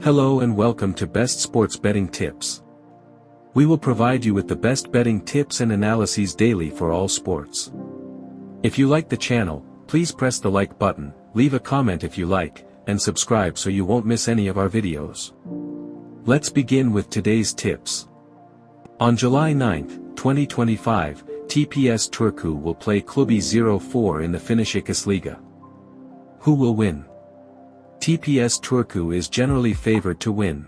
Hello and welcome to Best Sports Betting Tips. We will provide you with the best betting tips and analyses daily for all sports. If you like the channel, please press the like button, leave a comment if you like, and subscribe so you won't miss any of our videos. Let's begin with today's tips. On July 9, 2025, TPS Turku will play Klubi 04 in the Finnish Liiga. Who will win? TPS Turku is generally favored to win.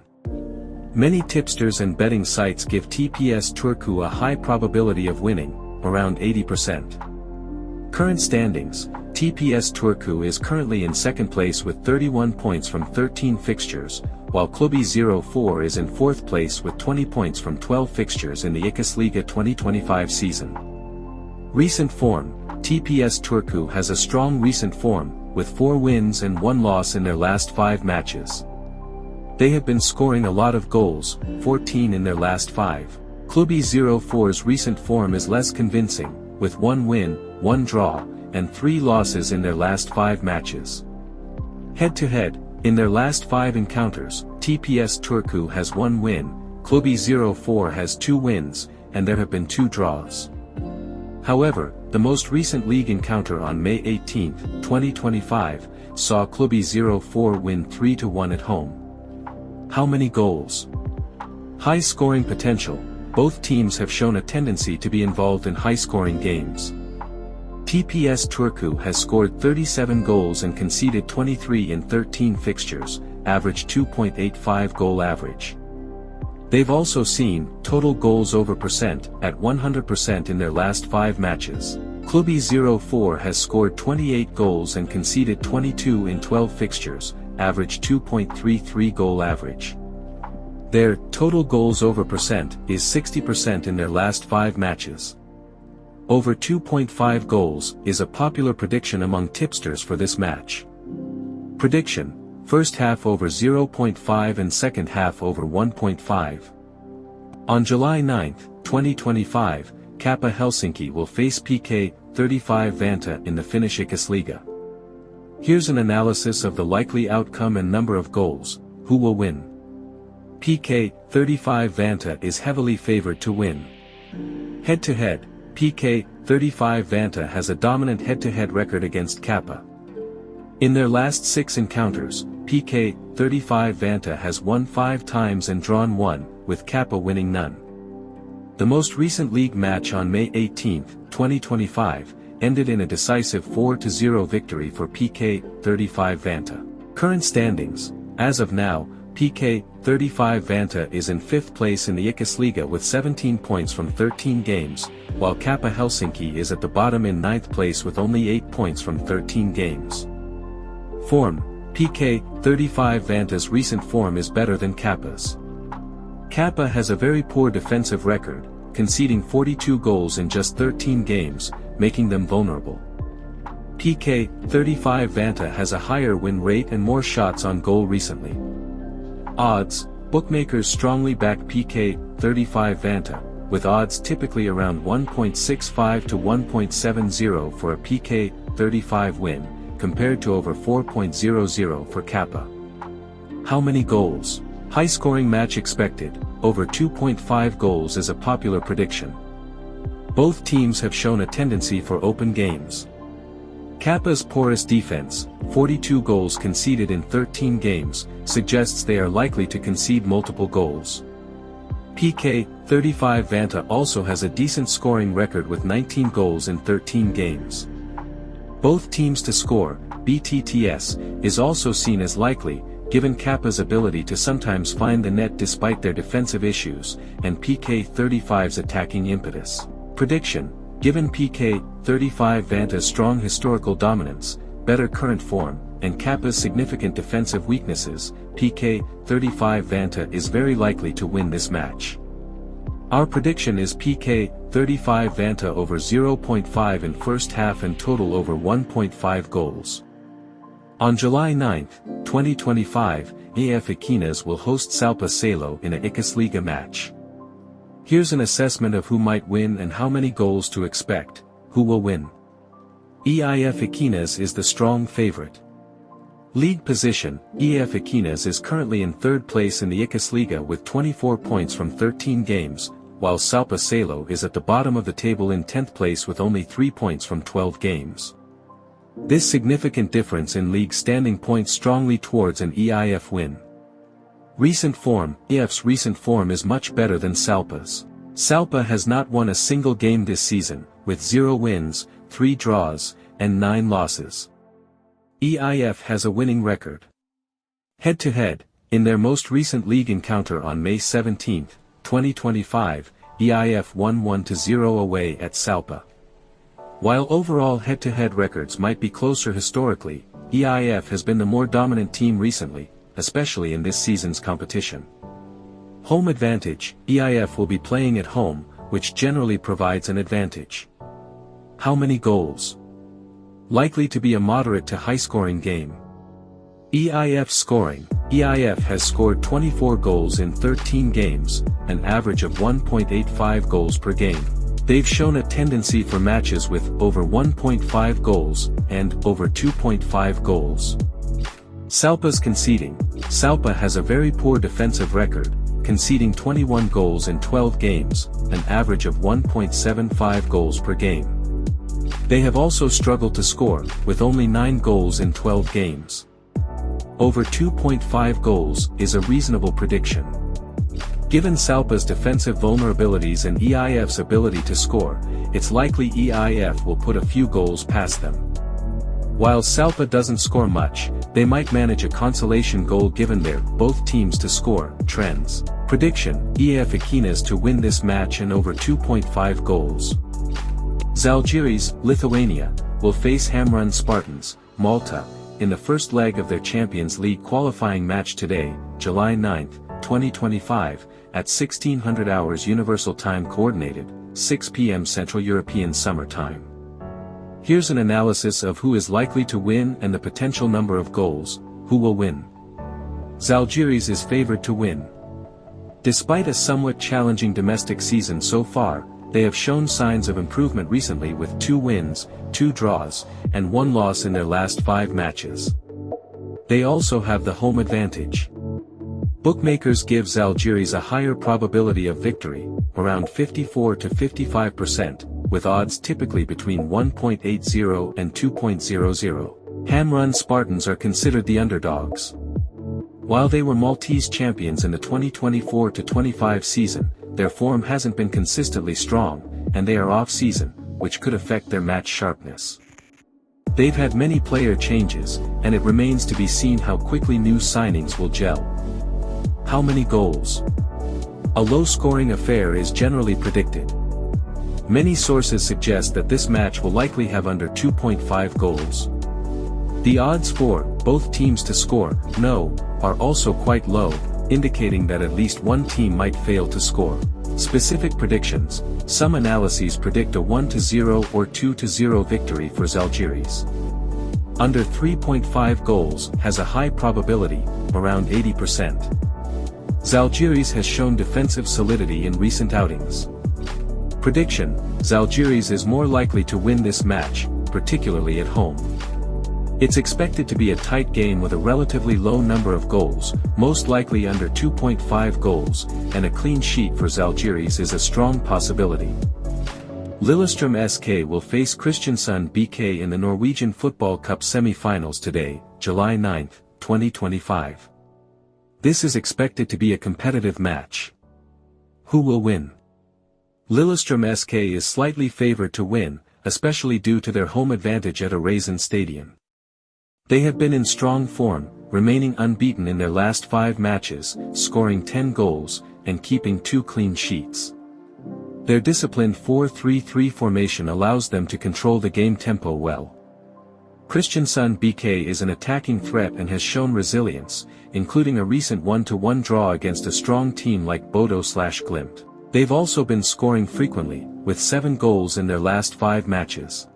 Many tipsters and betting sites give TPS Turku a high probability of winning, around 80%. Current standings: TPS Turku is currently in second place with 31 points from 13 fixtures, while Klubi 04 is in fourth place with 20 points from 12 fixtures in the Liiga 2025 season. Recent form: TPS Turku has a strong recent form, with 4 wins and 1 loss in their last 5 matches. They have been scoring a lot of goals, 14 in their last 5. Klubi 04's recent form is less convincing, with 1 win, 1 draw, and 3 losses in their last 5 matches. Head-to-head, in their last 5 encounters, TPS Turku has 1 win, Klubi 04 has 2 wins, and there have been 2 draws. However, the most recent league encounter on May 18, 2025, saw Klubi 04 win 3-1 at home. How many goals? High scoring potential: both teams have shown a tendency to be involved in high-scoring games. TPS Turku has scored 37 goals and conceded 23 in 13 fixtures, average 2.85 goal average. They've also seen total goals over percent at 100% in their last 5 matches. Klubi 04 has scored 28 goals and conceded 22 in 12 fixtures, average 2.33 goal average. Their total goals over percent is 60% in their last 5 matches. Over 2.5 goals is a popular prediction among tipsters for this match. Prediction: first half over 0.5 and second half over 1.5. On July 9, 2025, Kappa Helsinki will face PK 35 Vanta in the Finnish Liiga. Here's an analysis of the likely outcome and number of goals. Who will win? PK 35 Vanta is heavily favored to win. Head-to-head, PK 35 Vanta has a dominant head-to-head record against Kappa. In their last 6 encounters, PK 35 Vanta has won 5 times and drawn 1, with Kappa winning none. The most recent league match on May 18, 2025, ended in a decisive 4-0 victory for PK 35 Vanta. Current standings: as of now, PK 35 Vanta is in 5th place in the Liiga with 17 points from 13 games, while Kappa Helsinki is at the bottom in 9th place with only 8 points from 13 games. Form: PK 35 Vanta's recent form is better than Kappa's. Kappa has a very poor defensive record, conceding 42 goals in just 13 games, making them vulnerable. PK 35 Vanta has a higher win rate and more shots on goal recently. Odds: bookmakers strongly back PK 35 Vanta, with odds typically around 1.65 to 1.70 for a PK 35 win, compared to over 4.00 for Kappa. How many goals? High-scoring match expected: over 2.5 goals is a popular prediction. Both teams have shown a tendency for open games. Kappa's porous defense, 42 goals conceded in 13 games, suggests they are likely to concede multiple goals. PK 35 Vanta also has a decent scoring record with 19 goals in 13 games. Both teams to score, BTTS, is also seen as likely, given Kappa's ability to sometimes find the net despite their defensive issues, and PK 35's attacking impetus. Prediction: given PK 35 Vanta's strong historical dominance, better current form, and Kappa's significant defensive weaknesses, PK 35 Vanta is very likely to win this match. Our prediction is PK 35 Vanta over 0.5 in first half and total over 1.5 goals. On July 9, 2025, AERØHEAD will host Sappheiros in a Liiga match. Here's an assessment of who might win and how many goals to expect. Who will win? AERØHEAD is the strong favorite. League position, AERØHEAD is currently in third place in the Liga with 24 points from 13 games, while Sappheiros is at the bottom of the table in 10th place with only 3 points from 12 games. This significant difference in league standing points strongly towards an EIF win. Recent form, EIF's recent form is much better than Salpa's. Salpa has not won a single game this season, with 0 wins, 3 draws, and 9 losses. EIF has a winning record. Head-to-head, in their most recent league encounter on May 17, 2025, EIF won 1-0 away at Salpa. While overall head-to-head records might be closer historically, EIF has been the more dominant team recently, especially in this season's competition. Home advantage, EIF will be playing at home, which generally provides an advantage. How many goals? Likely to be a moderate to high-scoring game. EIF scoring, EIF has scored 24 goals in 13 games, an average of 1.85 goals per game. They've shown a tendency for matches with over 1.5 goals, and over 2.5 goals. Salpa's conceding, Salpa has a very poor defensive record, conceding 21 goals in 12 games, an average of 1.75 goals per game. They have also struggled to score, with only 9 goals in 12 games. Over 2.5 goals is a reasonable prediction. Given Salpa's defensive vulnerabilities and EIF's ability to score, it's likely EIF will put a few goals past them. While Salpa doesn't score much, they might manage a consolation goal given their both teams to score trends. Prediction, AERØHEAD to win this match and over 2.5 goals. Žalgiris, Lithuania, will face Hamrun Spartans, Malta, in the first leg of their Champions League qualifying match today, July 9, 2025, at 1600 hours Universal Time Coordinated, 6 p.m. Central European Summer Time. Here's an analysis of who is likely to win and the potential number of goals. Who will win? Žalgiris is favored to win. Despite a somewhat challenging domestic season so far, they have shown signs of improvement recently with 2 wins, 2 draws, and 1 loss in their last 5 matches. They also have the home advantage. Bookmakers give Žalgiris a higher probability of victory, around 54 to 55%, with odds typically between 1.80 and 2.00. Hamrun Spartans are considered the underdogs. While they were Maltese champions in the 2024-25 season, their form hasn't been consistently strong, and they are off-season, which could affect their match sharpness. They've had many player changes, and it remains to be seen how quickly new signings will gel. How many goals? A low-scoring affair is generally predicted. Many sources suggest that this match will likely have under 2.5 goals. The odds for both teams to score no are also quite low, indicating that at least one team might fail to score. Specific predictions, some analyses predict a 1-0 or 2-0 victory for Žalgiris. Under 3.5 goals has a high probability, around 80%. Žalgiris has shown defensive solidity in recent outings. Prediction, Žalgiris is more likely to win this match, particularly at home. It's expected to be a tight game with a relatively low number of goals, most likely under 2.5 goals, and a clean sheet for Žalgiris is a strong possibility. Lillestrøm SK will face Kristiansund BK in the Norwegian Football Cup semi-finals today, July 9, 2025. This is expected to be a competitive match. Who will win? Lillestrøm SK is slightly favored to win, especially due to their home advantage at AERØHEAD Stadium. They have been in strong form, remaining unbeaten in their last 5 matches, scoring 10 goals, and keeping 2 clean sheets. Their disciplined 4-3-3 formation allows them to control the game tempo well. Kristiansund BK is an attacking threat and has shown resilience, including a recent 1-1 draw against a strong team like Bodo/Glimt. They've also been scoring frequently, with 7 goals in their last 5 matches.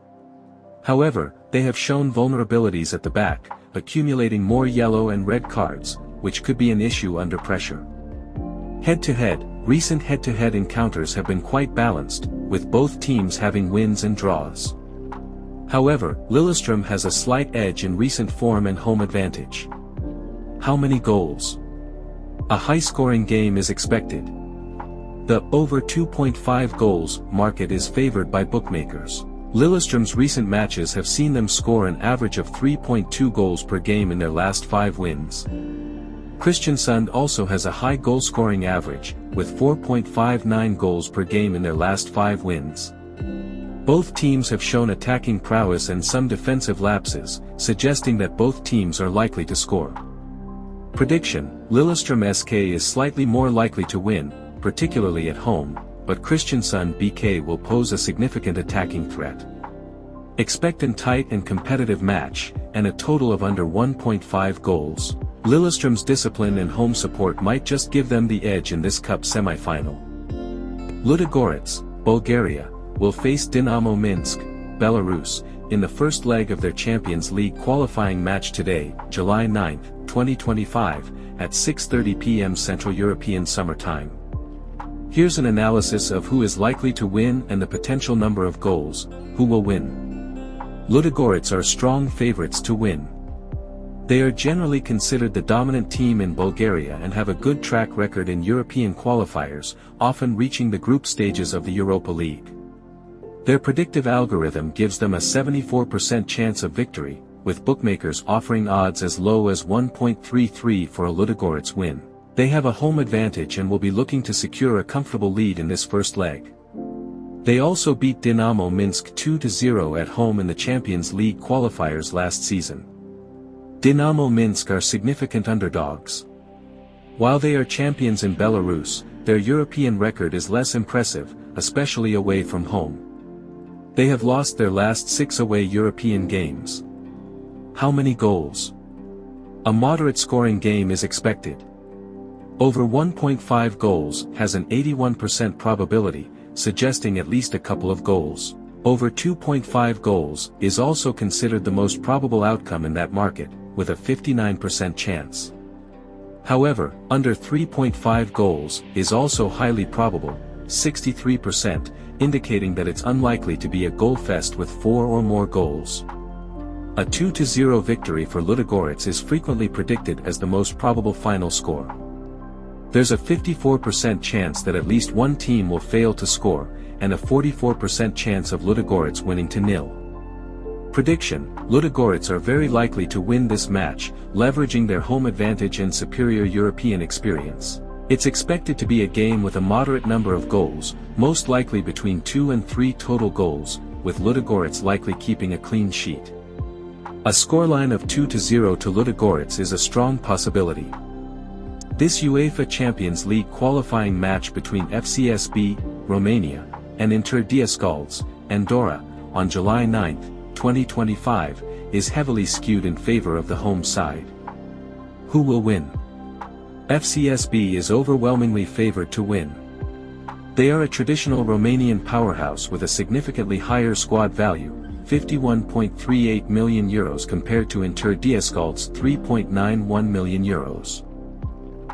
However, they have shown vulnerabilities at the back, accumulating more yellow and red cards, which could be an issue under pressure. Head-to-head, recent head-to-head encounters have been quite balanced, with both teams having wins and draws. However, Lillestrøm has a slight edge in recent form and home advantage. How many goals? A high-scoring game is expected. The over 2.5 goals market is favored by bookmakers. Lillestrøm's recent matches have seen them score an average of 3.2 goals per game in their last 5 wins. Kristiansund also has a high goal-scoring average, with 4.59 goals per game in their last 5 wins. Both teams have shown attacking prowess and some defensive lapses, suggesting that both teams are likely to score. Prediction: Lillestrøm SK is slightly more likely to win, particularly at home, but Kristiansund BK will pose a significant attacking threat. Expect a tight and competitive match, and a total of under 1.5 goals. Lillestrøm's discipline and home support might just give them the edge in this cup semi-final. Ludogorets, Bulgaria, will face Dinamo Minsk, Belarus, in the first leg of their Champions League qualifying match today, July 9, 2025, at 6:30 p.m. Central European Summer Time. Here's an analysis of who is likely to win and the potential number of goals. Who will win? Ludogorets are strong favorites to win. They are generally considered the dominant team in Bulgaria and have a good track record in European qualifiers, often reaching the group stages of the Europa League. Their predictive algorithm gives them a 74% chance of victory, with bookmakers offering odds as low as 1.33 for a Ludogorets win. They have a home advantage and will be looking to secure a comfortable lead in this first leg. They also beat Dinamo Minsk 2-0 at home in the Champions League qualifiers last season. Dinamo Minsk are significant underdogs. While they are champions in Belarus, their European record is less impressive, especially away from home. They have lost their last 6 away European games. How many goals? A moderate scoring game is expected. Over 1.5 goals has an 81% probability, suggesting at least a couple of goals. Over 2.5 goals is also considered the most probable outcome in that market, with a 59% chance. However, under 3.5 goals is also highly probable, 63%, indicating that it's unlikely to be a goal fest with 4 or more goals. A 2-0 victory for Ludogorets is frequently predicted as the most probable final score. There's a 54% chance that at least one team will fail to score, and a 44% chance of Ludogorets winning 2-0. Prediction: Ludogorets are very likely to win this match, leveraging their home advantage and superior European experience. It's expected to be a game with a moderate number of goals, most likely between 2 and 3 total goals, with Ludogorets likely keeping a clean sheet. A scoreline of 2-0 to Ludogorets is a strong possibility. This UEFA Champions League qualifying match between FCSB, Romania, and Interdieascalds, Andorra, on July 9, 2025, is heavily skewed in favor of the home side. Who will win? FCSB is overwhelmingly favored to win. They are a traditional Romanian powerhouse with a significantly higher squad value, €51.38 million compared to Interdieascalds' €3.91 million.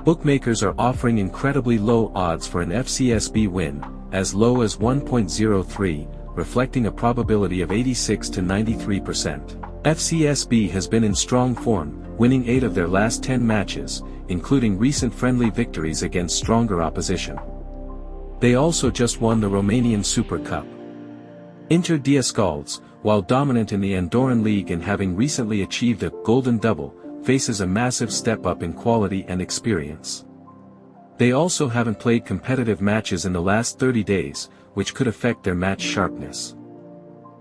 Bookmakers are offering incredibly low odds for an FCSB win, as low as 1.03, reflecting a probability of 86 to 93%. FCSB has been in strong form, winning 8 of their last 10 matches, including recent friendly victories against stronger opposition. They also just won the Romanian Super Cup. Interdieascalds, while dominant in the Andorran League and having recently achieved a golden double, faces a massive step up in quality and experience. They also haven't played competitive matches in the last 30 days, which could affect their match sharpness.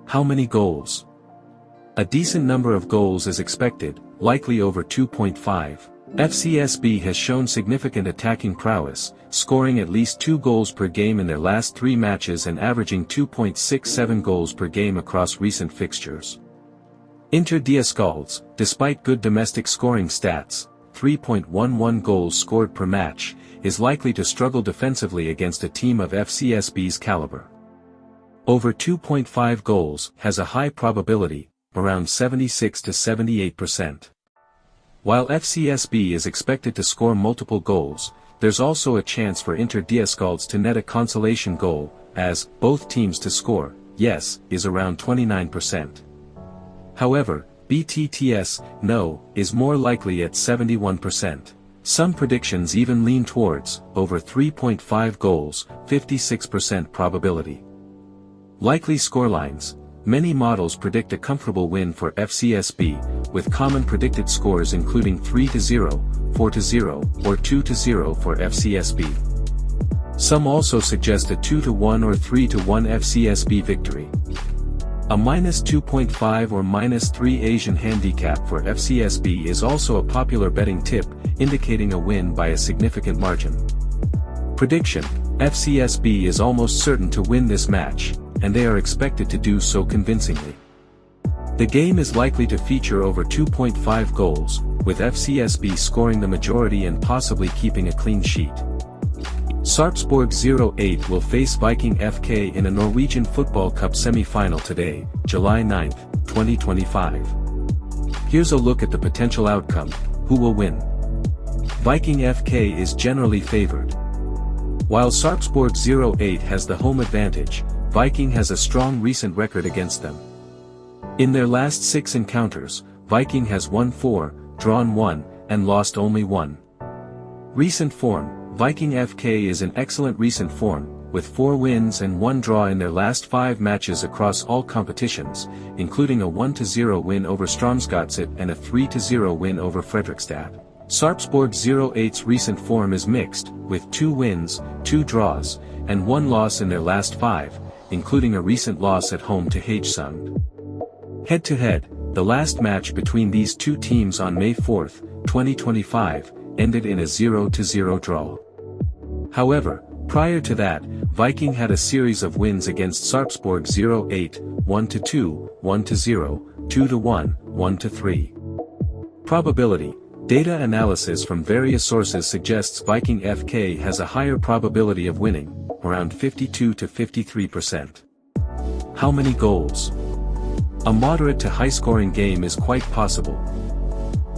How many goals? A decent number of goals is expected, likely over 2.5. FCSB has shown significant attacking prowess, scoring at least 2 goals per game in their last 3 matches and averaging 2.67 goals per game across recent fixtures. Interdieascalds, despite good domestic scoring stats, 3.11 goals scored per match, is likely to struggle defensively against a team of FCSB's caliber. Over 2.5 goals has a high probability, around 76 to 78%. While FCSB is expected to score multiple goals, there's also a chance for Interdieascalds to net a consolation goal, as both teams to score, yes, is around 29%. However, BTTS, no, is more likely at 71%. Some predictions even lean towards, over 3.5 goals, 56% probability. Likely scorelines. Many models predict a comfortable win for FCSB, with common predicted scores including 3-0, 4-0, or 2-0 for FCSB. Some also suggest a 2-1 or 3-1 FCSB victory. A -2.5 or -3 Asian handicap for FCSB is also a popular betting tip, indicating a win by a significant margin. Prediction: FCSB is almost certain to win this match, and they are expected to do so convincingly. The game is likely to feature over 2.5 goals, with FCSB scoring the majority and possibly keeping a clean sheet. Sarpsborg 08 will face Viking FK in a Norwegian Football Cup semi-final today, July 9, 2025. Here's a look at the potential outcome. Who will win? Viking FK is generally favored. While Sarpsborg 08 has the home advantage, Viking has a strong recent record against them. In their last 6 encounters, Viking has won 4, drawn 1, and lost only 1. Recent form: Viking FK is in excellent recent form, with 4 wins and 1 draw in their last 5 matches across all competitions, including a 1-0 win over Strømsgodset and a 3-0 win over Fredrikstad. Sarpsborg 08's recent form is mixed, with 2 wins, 2 draws, and 1 loss in their last 5, including a recent loss at home to Haugesund. Head-to-head, the last match between these two teams on May 4, 2025, ended in a 0-0 draw. However, prior to that, Viking had a series of wins against Sarpsborg 08, 1-2, 1-0, 2-1, 1-3. Probability: data analysis from various sources suggests Viking FK has a higher probability of winning, around 52 to 53%. How many goals? A moderate to high-scoring game is quite possible.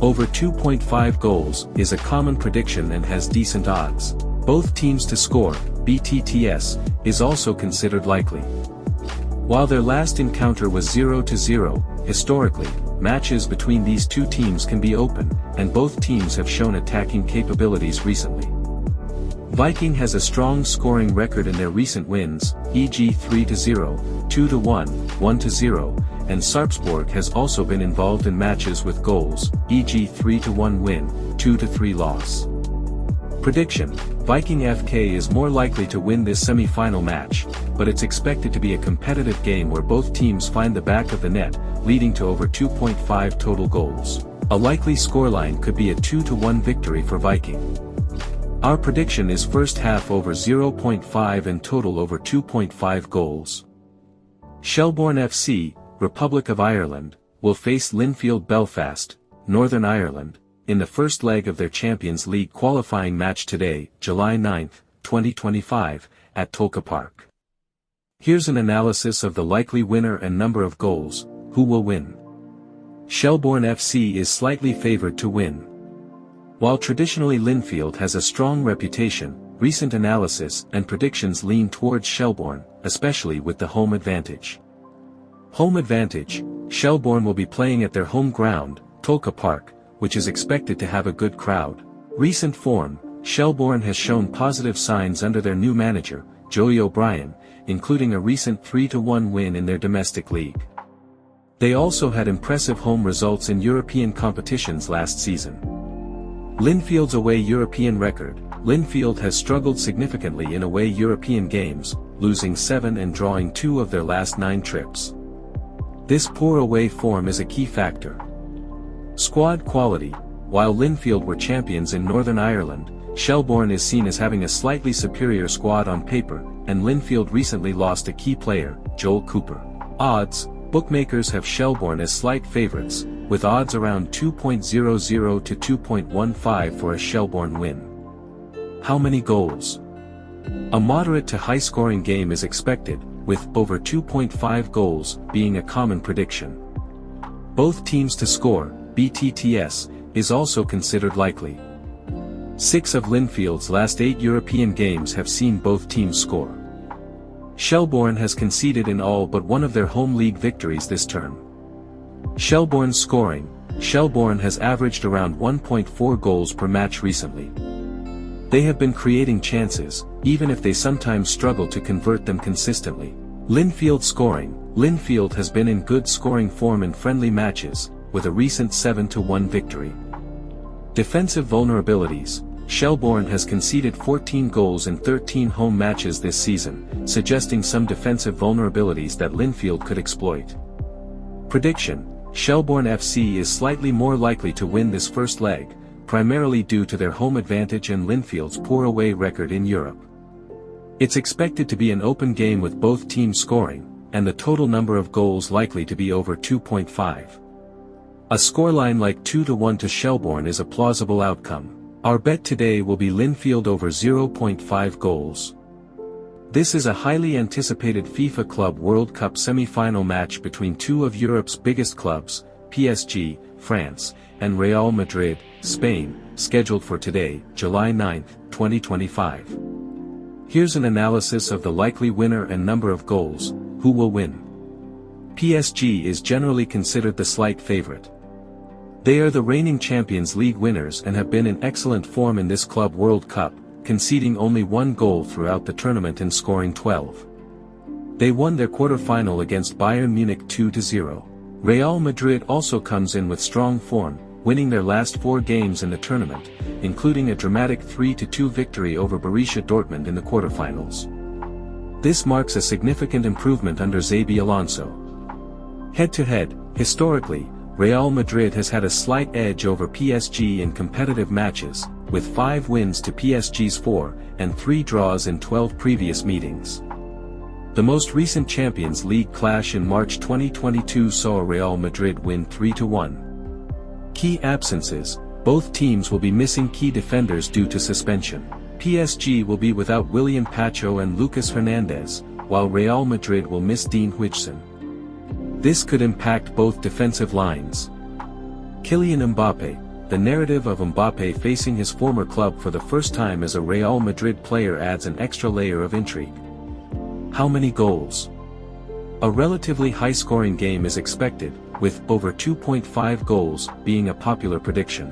Over 2.5 goals is a common prediction and has decent odds. Both teams to score, BTTS, is also considered likely. While their last encounter was 0-0, historically, matches between these two teams can be open, and both teams have shown attacking capabilities recently. Viking has a strong scoring record in their recent wins, e.g. 3-0, 2-1, 1-0, and Sarpsborg has also been involved in matches with goals, e.g. 3-1 win, 2-3 loss. Prediction: Viking FK is more likely to win this semi-final match, but it's expected to be a competitive game where both teams find the back of the net, leading to over 2.5 total goals. A likely scoreline could be a 2-1 victory for Viking. Our prediction is first half over 0.5 and total over 2.5 goals. Shelbourne FC, Republic of Ireland, will face Linfield Belfast, Northern Ireland, in the first leg of their Champions League qualifying match today, July 9, 2025, at Tolka Park. Here's an analysis of the likely winner and number of goals. Who will win? Shelbourne FC is slightly favored to win. While traditionally Linfield has a strong reputation, recent analysis and predictions lean towards Shelbourne, especially with the home advantage. Home advantage: Shelbourne will be playing at their home ground, Tolka Park, which is expected to have a good crowd. Recent form: Shelbourne has shown positive signs under their new manager, Joey O'Brien, including a recent 3-1 win in their domestic league. They also had impressive home results in European competitions last season. Linfield's away European record: Linfield has struggled significantly in away European games, losing 7 and drawing 2 of their last 9 trips. This poor away form is a key factor. Squad quality: while Linfield were champions in Northern Ireland, Shelbourne is seen as having a slightly superior squad on paper, and Linfield recently lost a key player, Joel Cooper. Odds: bookmakers have Shelbourne as slight favourites, with odds around 2.00 to 2.15 for a Shelbourne win. How many goals? A moderate to high-scoring game is expected, with over 2.5 goals being a common prediction. Both teams to score, BTTS, is also considered likely. 6 of Linfield's last 8 European games have seen both teams score. Shelbourne has conceded in all but one of their home league victories this term. Shelbourne scoring. Shelbourne has averaged around 1.4 goals per match recently. They have been creating chances, even if they sometimes struggle to convert them consistently. Linfield scoring. Linfield has been in good scoring form in friendly matches, with a recent 7-1 victory. Defensive vulnerabilities. Shelbourne has conceded 14 goals in 13 home matches this season, suggesting some defensive vulnerabilities that Linfield could exploit. Prediction: Shelbourne FC is slightly more likely to win this first leg, primarily due to their home advantage and Linfield's poor away record in Europe. It's expected to be an open game with both teams scoring, and the total number of goals likely to be over 2.5. A scoreline like 2-1 to Shelbourne is a plausible outcome. Our bet today will be Linfield over 0.5 goals. This is a highly anticipated FIFA Club World Cup semi-final match between two of Europe's biggest clubs, PSG, France, and Real Madrid, Spain, scheduled for today, July 9, 2025. Here's an analysis of the likely winner and number of goals. Who will win? PSG is generally considered the slight favorite. They are the reigning Champions League winners and have been in excellent form in this Club World Cup, conceding only 1 goal throughout the tournament and scoring 12. They won their quarterfinal against Bayern Munich 2-0. Real Madrid also comes in with strong form, winning their last 4 games in the tournament, including a dramatic 3-2 victory over Borussia Dortmund in the quarterfinals. This marks a significant improvement under Xabi Alonso. Head-to-head, historically, Real Madrid has had a slight edge over PSG in competitive matches, with 5 wins to PSG's 4, and 3 draws in 12 previous meetings. The most recent Champions League clash in March 2022 saw Real Madrid win 3-1. Key absences: both teams will be missing key defenders due to suspension. PSG will be without William Pacho and Lucas Hernandez, while Real Madrid will miss Dean Huijsen. This could impact both defensive lines. Kylian Mbappé. The narrative of Mbappé facing his former club for the first time as a Real Madrid player adds an extra layer of intrigue. How many goals? A relatively high-scoring game is expected, with over 2.5 goals being a popular prediction.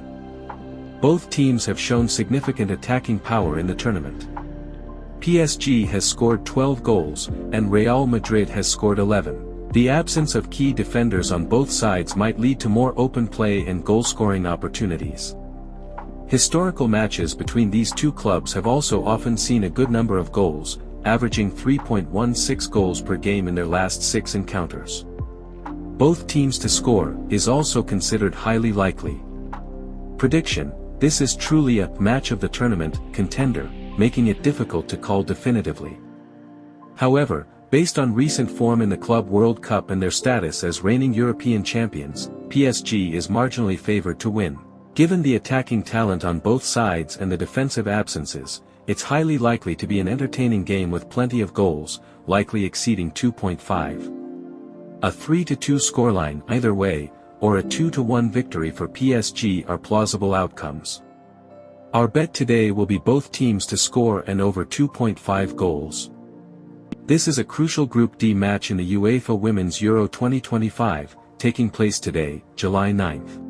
Both teams have shown significant attacking power in the tournament. PSG has scored 12 goals, and Real Madrid has scored 11. The absence of key defenders on both sides might lead to more open play and goal-scoring opportunities. Historical matches between these two clubs have also often seen a good number of goals, averaging 3.16 goals per game in their last 6 encounters. Both teams to score is also considered highly likely. Prediction: this is truly a match of the tournament contender, making it difficult to call definitively. However, based on recent form in the Club World Cup and their status as reigning European champions, PSG is marginally favored to win. Given the attacking talent on both sides and the defensive absences, it's highly likely to be an entertaining game with plenty of goals, likely exceeding 2.5. A 3-2 scoreline either way, or a 2-1 victory for PSG are plausible outcomes. Our bet today will be both teams to score and over 2.5 goals. This is a crucial Group D match in the UEFA Women's Euro 2025, taking place today, July 9th.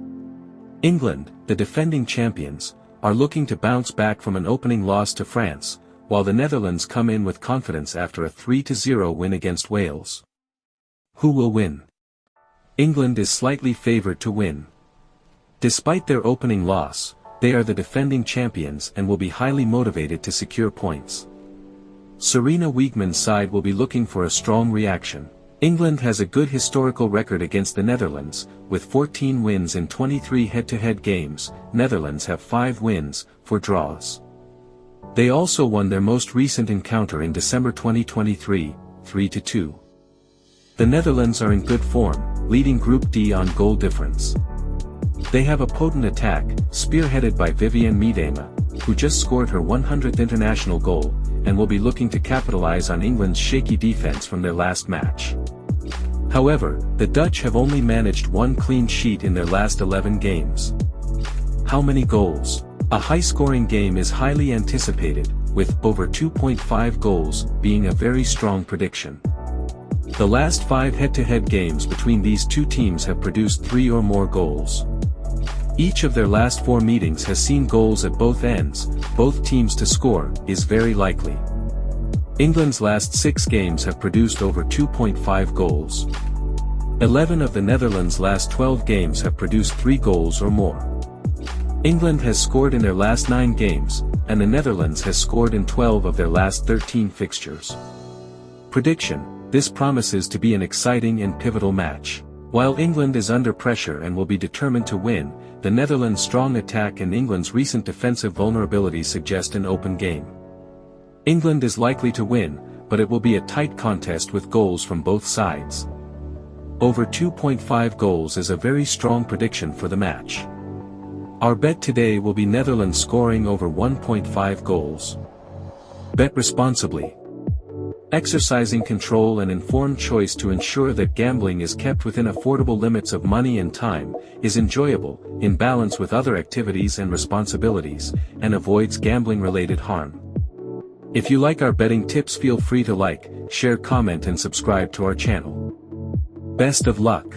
England, the defending champions, are looking to bounce back from an opening loss to France, while the Netherlands come in with confidence after a 3-0 win against Wales. Who will win? England is slightly favored to win. Despite their opening loss, they are the defending champions and will be highly motivated to secure points. Sarina Wiegman's side will be looking for a strong reaction. England has a good historical record against the Netherlands, with 14 wins in 23 head-to-head games. Netherlands have 5 wins, 4 draws. They also won their most recent encounter in December 2023, 3-2. The Netherlands are in good form, leading Group D on goal difference. They have a potent attack, spearheaded by Vivianne Miedema, who just scored her 100th international goal, and will be looking to capitalize on England's shaky defense from their last match. However, the Dutch have only managed 1 clean sheet in their last 11 games. How many goals? A high-scoring game is highly anticipated, with over 2.5 goals being a very strong prediction. The last 5 head-to-head games between these two teams have produced 3 or more goals. Each of their last 4 meetings has seen goals at both ends. Both teams to score is very likely. England's last 6 games have produced over 2.5 goals. 11 of the Netherlands' last 12 games have produced 3 goals or more. England has scored in their last 9 games, and the Netherlands has scored in 12 of their last 13 fixtures. Prediction: this promises to be an exciting and pivotal match. While England is under pressure and will be determined to win, the Netherlands' strong attack and England's recent defensive vulnerabilities suggest an open game. England is likely to win, but it will be a tight contest with goals from both sides. Over 2.5 goals is a very strong prediction for the match. Our bet today will be Netherlands scoring over 1.5 goals. Bet responsibly. Exercising control and informed choice to ensure that gambling is kept within affordable limits of money and time, is enjoyable, in balance with other activities and responsibilities, and avoids gambling-related harm. If you like our betting tips, feel free to like, share, comment and subscribe to our channel. Best of luck!